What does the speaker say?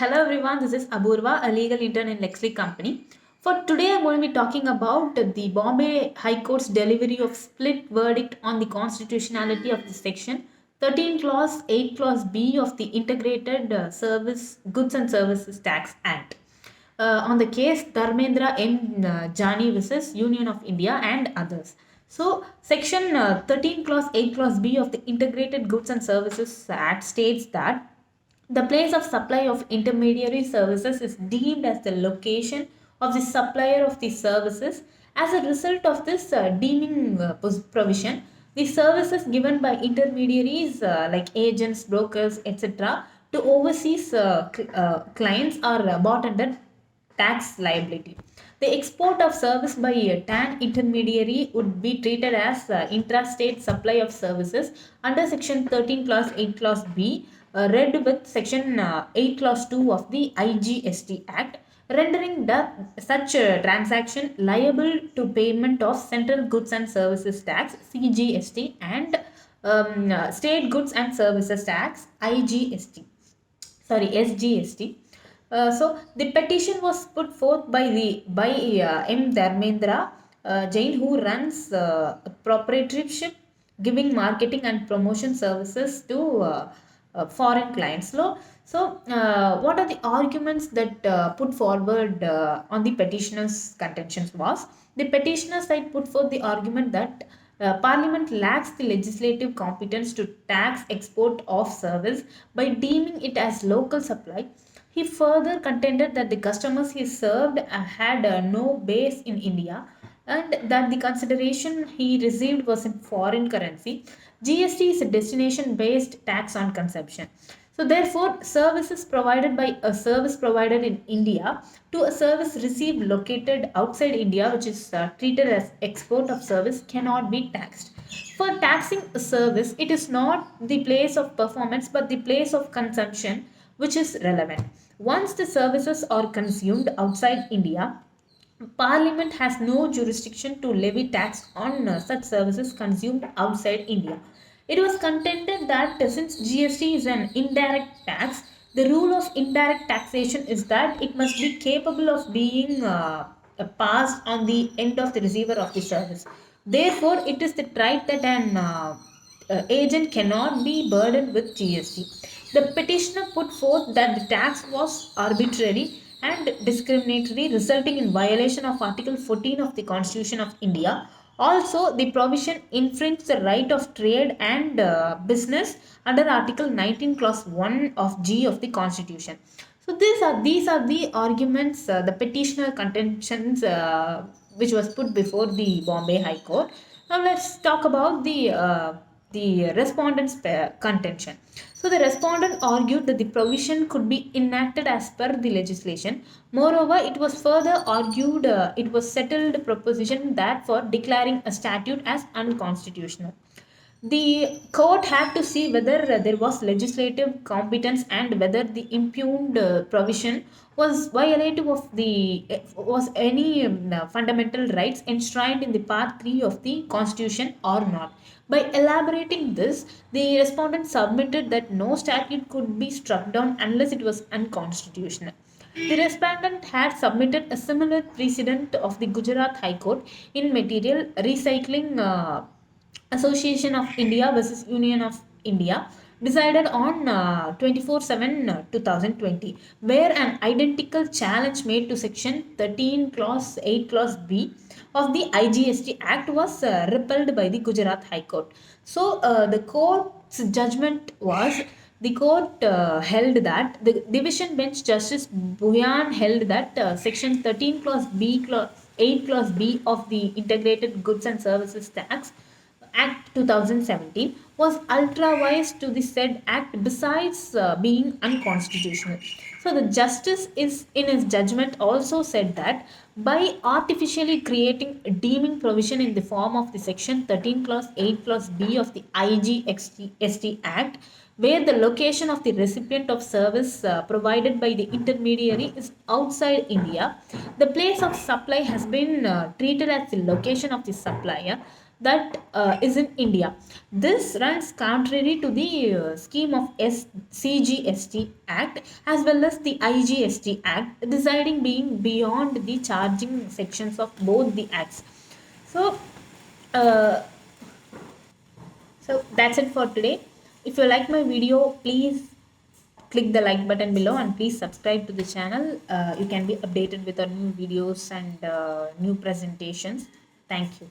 Hello everyone, this is Abhurva, a legal intern in Lexley Company. For today, I'm going to be talking about the Bombay High Court's delivery of split verdict on the constitutionality of the section 13 clause 8 clause B of the Integrated Service Goods and Services Tax Act. On the case Dharmendra M. Jani versus Union of India and others. So, section 13 clause 8 clause B of the Integrated Goods and Services Act states that the place of supply of intermediary services is deemed as the location of the supplier of the services. As a result of this deeming provision, the services given by intermediaries like agents, brokers, etc., to overseas clients are bought under tax liability. The export of service by a TAN intermediary would be treated as intrastate supply of services under Section 13 Clause 8 Clause B, read with Section 8 Clause 2 of the IGST Act, rendering such transaction liable to payment of Central Goods and Services Tax CGST and State Goods and Services Tax SGST. So the petition was put forth by M. Dharmendra Jain, who runs a proprietorship giving marketing and promotion services to foreign clients. What are the arguments that put forward on the petitioner's contentions was the petitioner side put forth the argument that Parliament lacks the legislative competence to tax export of service by deeming it as local supply. He further contended that the customers he served had no base in India and that the consideration he received was in foreign currency. GST is a destination based tax on consumption. So, therefore, services provided by a service provider in India to a service received located outside India, which is treated as export of service, cannot be taxed. For taxing a service, it is not the place of performance but the place of consumption which is relevant. Once the services are consumed outside India, Parliament has no jurisdiction to levy tax on such services consumed outside India. It was contended that since GST is an indirect tax, the rule of indirect taxation is that it must be capable of being passed on the end of the receiver of the service. Therefore, it is the right that an agent cannot be burdened with GST. The petitioner put forth that the tax was arbitrary and discriminatory, resulting in violation of Article 14 of the Constitution of India. Also, the provision infringed the right of trade and business under Article 19, Clause 1 of G of the Constitution. So these are the arguments, the petitioner contentions which was put before the Bombay High Court. Now let's talk about the respondent's contention. So the respondent argued that the provision could be enacted as per the legislation. Moreover, it was further argued it was settled proposition that for declaring a statute as unconstitutional. The court had to see whether there was legislative competence and whether the impugned provision was violative of the was any fundamental rights enshrined in the part 3 of the constitution or not. By elaborating this, the respondent submitted that no statute could be struck down unless it was unconstitutional. The respondent had submitted a similar precedent of the Gujarat High Court in material recycling Association of India versus Union of India, decided on 24/7 2020, where an identical challenge made to Section 13 Clause 8 Clause B of the IGST Act was repelled by the Gujarat High Court. So, the court's judgment was the court held that the division bench Justice Bhuyan held that Section 13 Clause B Clause 8 Clause B of the Integrated Goods and Services Tax Act 2017 was ultra-wise to the said act besides being unconstitutional. So the justice is in his judgment also said that by artificially creating a deeming provision in the form of the section 13 clause 8 clause B of the IGST Act, where the location of the recipient of service provided by the intermediary is outside India, the place of supply has been treated as the location of the supplier. that is in India. This runs contrary to the scheme of CGST Act as well as the IGST Act, deciding being beyond the charging sections of both the acts. So, uh, so that's it for today. If you like my video, please click the like button below and please subscribe to the channel. You can be updated with our new videos and new presentations. Thank you.